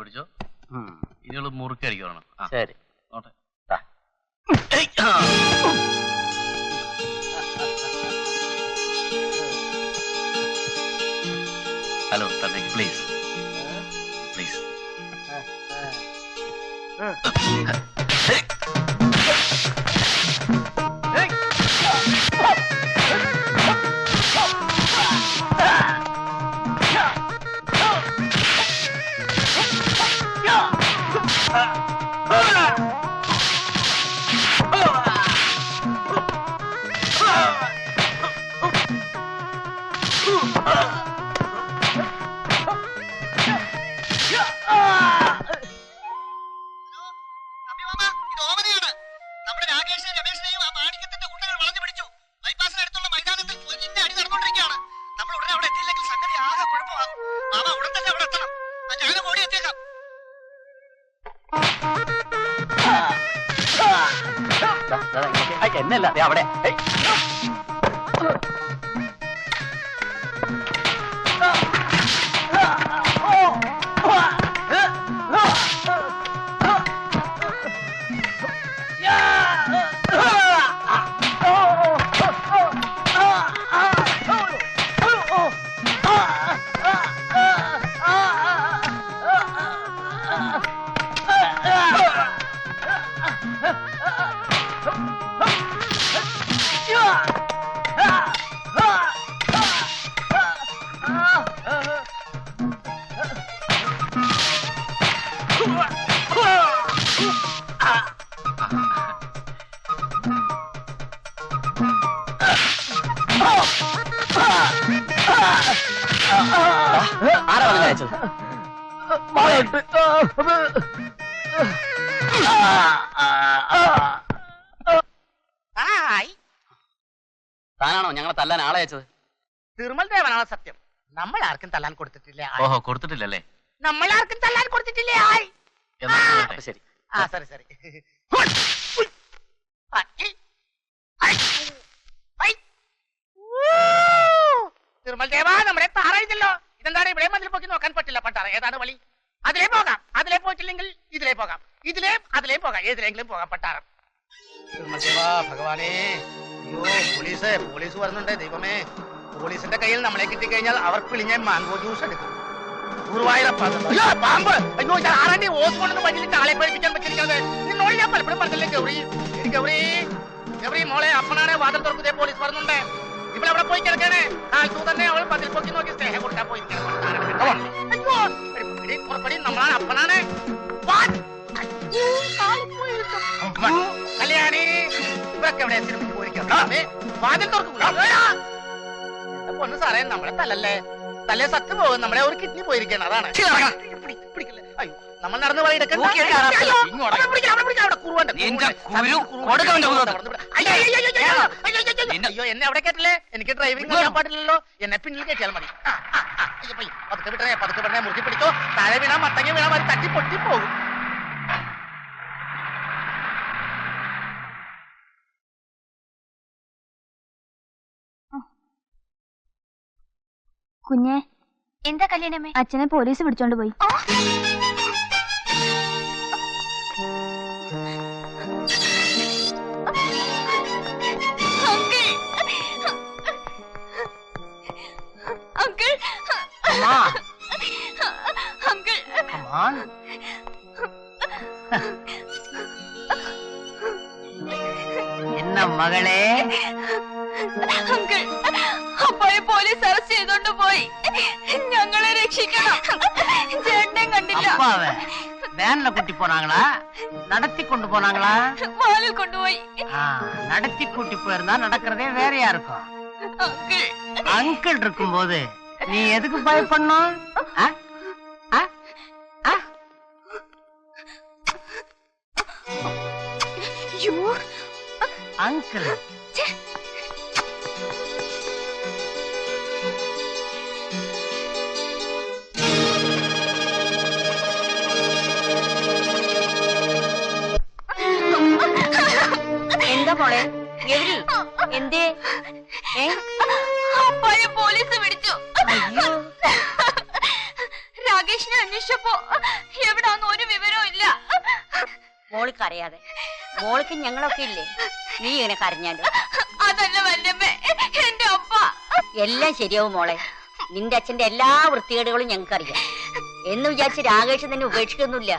പിടിച്ചോ. ഇനിയുള്ള മുറുക്കി അടിക്കണം. ശരി. Hello please please. എന്നല്ല അവിടെ താനാണോ ഞങ്ങളെ തല്ലാൻ ആളെ അയച്ചത്? തിരുമൽ ദേവനാണ് സത്യം. നമ്മൾ ആർക്കും തല്ലാൻ കൊടുത്തിട്ടില്ല. ഓഹോ, കൊടുത്തിട്ടില്ലല്ലേ? നമ്മൾ ആർക്കും തല്ലാൻ കൊടുത്തിട്ടില്ലേ? ശരി. സരി സരി. തിരുമൽ ദേവ, നമ്മളെ താറായില്ലോ. ഇതെന്താണ് ഇവിടെ മതിൽ പോക്കി നോക്കാൻ പറ്റില്ല. പട്ടാറ ഏതാണ് വഴി? അതിലേ പോകാം. അതിലേ പോയിട്ടില്ലെങ്കിൽ ഇതിലേ പോകാം. ഇതിലേ അതിലേ പോകാം. ഏതിലെങ്കിലും പോകാം. പട്ടാറം. തിരുമൽ ദേവ ഭഗവാനേ, അയ്യോ പോലീസ് പോലീസ് വരുന്നുണ്ട്. ദൈവമേ, പോലീസിന്റെ കയ്യിൽ നമ്മളെ കിട്ടിക്കഴിഞ്ഞാൽ അവർ പിളിഞ്ഞ മാംഗോ ജ്യൂസ് എടുക്കും. പാമ്പ്! അയ്യോ, ആരാണ്ടി ഓസ് കൊണ്ടൊന്ന് വഴിയിലിട്ട് ആളെ പഠിപ്പിക്കാൻ പറ്റിയിരിക്കുന്നത്. നിന്നോട് ഞാൻ പലപ്പോഴും പറഞ്ഞില്ലേ ഗൗരി. ഗൗരി ഗൗരി മോളെ, അപ്പനാണ് വാതിൽ തുറക്കുന്നേ. പോലീസ് വരുന്നുണ്ട്. ഇവളവിടെ പോയി കിടക്കാണ്. കാലത്തു തന്നെ അവൾ പതിൽ പൊക്കി നോക്കി സ്നേഹം കൊടുക്കാൻ പോയിരിക്കണം. നമ്മളാണ് അപ്പനാണ്. കല്യാണി, ഇവരൊക്കെ എവിടെ സിനിമയ്ക്ക് പോയിരിക്കാം. വാതിൽ തുറക്കുക. എന്റെ പൊന്ന് സാറേ, നമ്മളെ തല്ലല്ലേ. തലേ സത്ത് പോകും. നമ്മളെ ഒരു കിഡ്നി പോയിരിക്കണം. അതാണ്. അയ്യോ, നമ്മൾ നടന്ന് പറയെടുക്കോ, എന്നെ അവിടെ കേട്ടില്ലേ? എനിക്ക് ഡ്രൈവിംഗ് ചെയ്യാൻ പാടില്ലല്ലോ. എന്നെ പിന്നിൽ കയറ്റിയാൽ മതി. പതുക്കെ വിട്ടേ, പതുക്കെ വിടണേ. മുറുക്കി പിടിച്ചോ. താഴെ വീണാ മത്തങ്ങ വീണാ മതി. തട്ടി പൊട്ടി പോകും. കുഞ്ഞെ, എന്താ കല്യാണമേ? അച്ഛനെ പോലീസ് പിടിച്ചോണ്ട് പോയി. എന്ന മകളെ, അപ്പോഴേ പോലീസ് അറസ്റ്റ് ചെയ്തോണ്ട് പോയി. ഞങ്ങളെ രക്ഷിക്കണം. ചേട്ടനെ കണ്ടില്ല. வேன்ல கூட்டி போனாங்களா, நடத்தி கொண்டு போனாங்களா? மாலில் கொண்டு போய். நடத்தி கூட்டி போயிருந்தா நடக்கிறதே வேறையா இருக்கும். அங்கிள் இருக்கும்போது நீ எதுக்கு பயப்படணும்? அங்கிள் എന്താ മോളെ ഗൗരി, എന്തേ? അപ്പായെ പോലീസ് പിടിച്ചു. രാകേഷിനെ അന്വേഷിച്ചപ്പോ എവിടാന്ന് ഒരു വിവരവും ഇല്ല. മോൾക്ക് അറിയാതെ മോൾക്ക് ഞങ്ങളൊക്കെ ഇല്ലേ, നീ ഇങ്ങനെ കരഞ്ഞാലോ? അതല്ല വല്യമ്മേ, എന്റെ അപ്പ. എല്ലാം ശരിയാവും മോളെ. നിന്റെ അച്ഛന്റെ എല്ലാ വൃത്തികേടുകളും ഞങ്ങൾക്കറിയാം. എന്ന് വിചാരിച്ച് രാകേഷ് നിന്നെ ഉപേക്ഷിക്കൊന്നുമില്ല.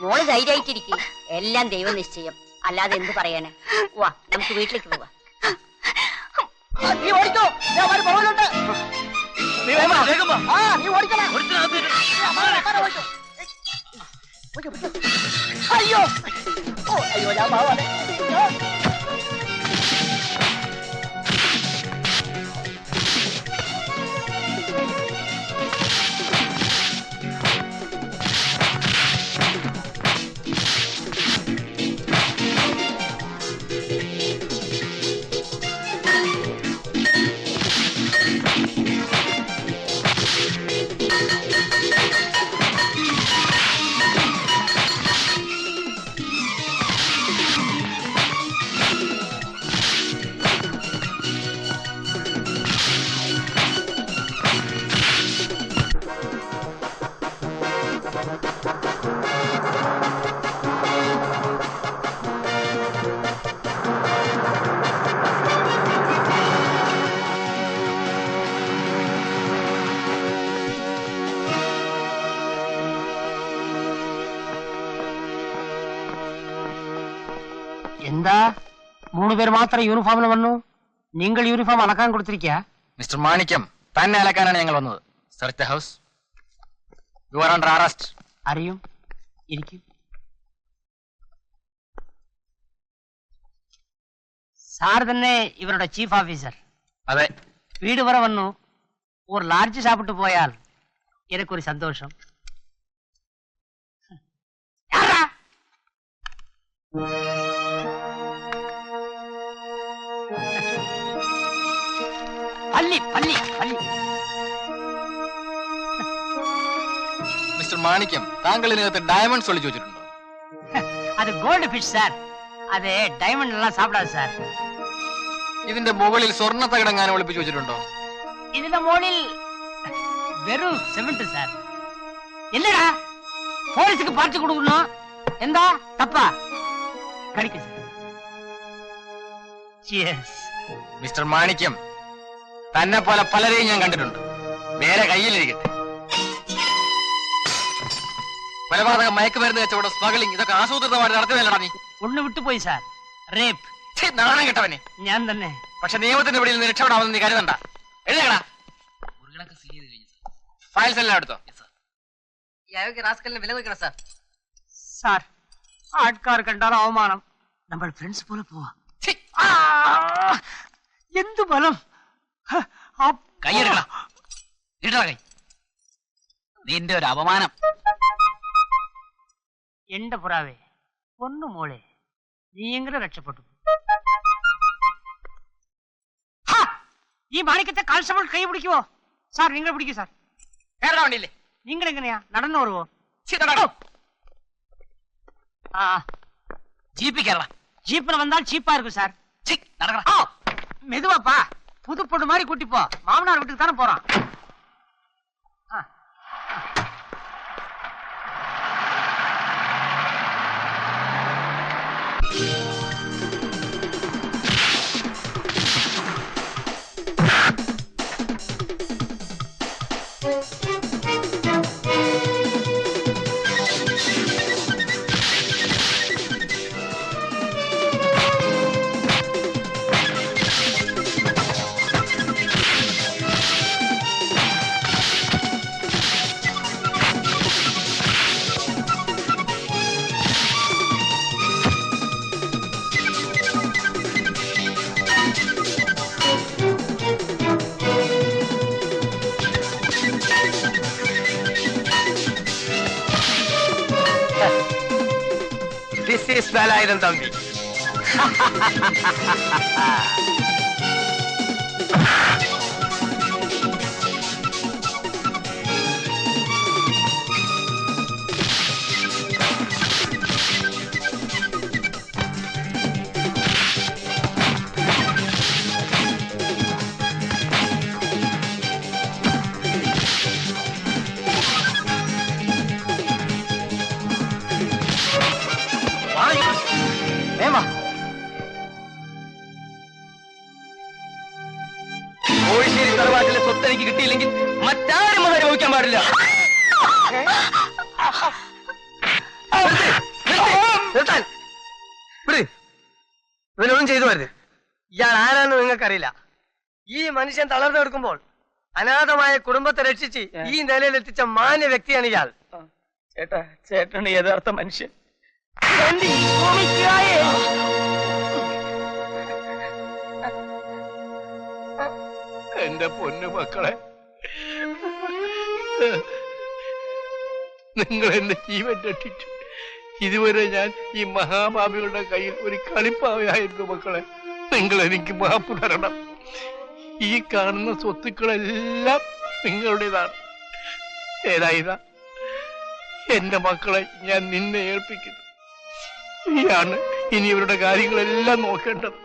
മോള് ധൈര്യമായിട്ടിരിക്കും. എല്ലാം ദൈവം നിശ്ചയം, അല്ലാതെ എന്ത് പറയാനാ. വാ, നമുക്ക് വീട്ടിലേക്ക് പോവാ. നീ ഓടിക്കോ, അയ്യോ അയ്യോ, ഞാൻ പാവാണ്. എന്താ 3 പേര് മാത്രം യൂണിഫോമിൽ വന്നു? നിങ്ങൾ യൂണിഫോം അലക്കാൻ കൊടുത്തിരിക്കുക? മിസ്റ്റർ മാണിക്യം, തന്നെ അലക്കാനാണ് ഞങ്ങൾ വന്നത്. Search the house. You are under arrest. അറിയും, ഇരിക്കും. സാർ തന്നെ ഇവരുടെ ചീഫ് ഓഫീസർ? അതെ. വീട് വരെ വന്നു. ഒരു ലാർജ് സാപ്പിട്ട് പോയാൽ എനിക്കൊരു സന്തോഷം. പള്ളി പള്ളി പള്ളി. മിസ്റ്റർ മാണിക്യം, താങ്കൾ ഇതിനകത്ത് ഡയമണ്ട്സ് ഒളിച്ചു വെച്ചിട്ടുണ്ടോ? അത് ഗോൾഡ് ഫിഷ് സാർ. അത് ഡയമണ്ട് എല്ലാം സാപ്പിടാது സാർ. ഇതിന്റെ മുകളിൽ സ്വർണ്ണ തകിടങ്ങാനും ഒളിപ്പിച്ചു വെച്ചിട്ടുണ്ടോ? ഇതിന്റെ മുകളിൽ വെറും സിമന്റ് സാർ. എന്നടാ പോലീസുക്ക് പാർട്ടി കൊടുക്കണോ? എന്താ തപ്പാ? കടിക്ക് സാർ. മിസ്റ്റർ മാണിക്യം, തന്നെ പോലെ പലരെയും ഞാൻ കണ്ടിട്ടുണ്ട്. വേറെ കയ്യിലിരിക്കട്ടെ. കൊലപാതകം, മയക്കുമരുന്ന് കച്ചവടം, സ്മഗ്ലിംഗ്, ഇതൊക്കെ ആസൂത്രിതമായിട്ട് നടത്തുന്നില്ലടാ നീ. ഒന്ന് വിട്ടുപോയി സാർ. റേപ്പ്. നാണം കെട്ടവനെ. ഞാൻ തന്നെ. പക്ഷെ നിയമത്തിന്റെ പിടിയിൽ നിന്ന് രക്ഷപ്പെടാമെന്ന് നീ കരുതണ്ട. എഴുതേടാ. ഫയൽസ് എല്ലാം എടുത്തോ? സാർ, ആൾക്കാർ കണ്ടാൽ അവമാനം. നമ്മൾ ഫ്രണ്ട്സ് പോലെ പോവാ. എന്തു ബലം! കൈയെടുക്കടാ, ഇടടാ കൈ. നിന്റെ ഒരു അപമാനം. എന്റെ പുറാവേ, ഒന്നു മോളെ, നീ എങ്ങനെ രക്ഷപ്പെട്ടു? ഈ മാണിക്കത്തെ കാൽസബിൾ കൈ പിടിക്കുവോ? സാർ, നിങ്ങൾ പിടിക്കൂ സാർ. കേരള വണ്ടിയില്ലേ? നിങ്ങൾ എങ്ങനെയാ നടന്നു വരുവോ? ജീപ്പി കേരള. ജീപ്പിന് വന്നാൽ ചീപ്പാ இருக்கும் சார். நடக்கடா. மெதுவாப்பா, புது பொண்ணு மாதிரி கூட்டிப்போ. மாமனார் வீட்டுக்கு தானே போறான். This is Balayan Thambi. സ്വത്ത് എനിക്ക് കിട്ടിയില്ലെങ്കിൽ മറ്റാരും അത് അനുഭവിക്കാൻ പാടില്ല. ഇവനൊന്നും ചെയ്തു വരുത്. ഇയാൾ ആരാന്ന് നിങ്ങൾക്കറിയില്ല. ഈ മനുഷ്യൻ തളർന്നു കിടക്കുമ്പോൾ അനാഥമായ കുടുംബത്തെ രക്ഷിച്ച് ഈ നിലയിലെത്തിച്ച മാന്യ വ്യക്തിയാണ് ഇയാൾ. ചേട്ടാ, ചേട്ടനാണ് യഥാർത്ഥ മനുഷ്യൻ. എന്റെ പൊന്നു മക്കളെ, നിങ്ങൾ എന്റെ ജീവൻ രക്ഷിച്ചു. ഇതുവരെ ഞാൻ ഈ മഹാഭാവികളുടെ കയ്യിൽ ഒരു കളിപ്പാവയായിരുന്നു. മക്കളെ, നിങ്ങൾ എനിക്ക് മാപ്പ് തരണം. ഈ കാണുന്ന സ്വത്തുക്കളെല്ലാം നിങ്ങളുടേതാണ്. ഏതായതാ എന്റെ മക്കളെ ഞാൻ നിന്നെ ഏൽപ്പിക്കുന്നു. നീയാണ് ഇനി ഇവരുടെ കാര്യങ്ങളെല്ലാം നോക്കേണ്ടത്.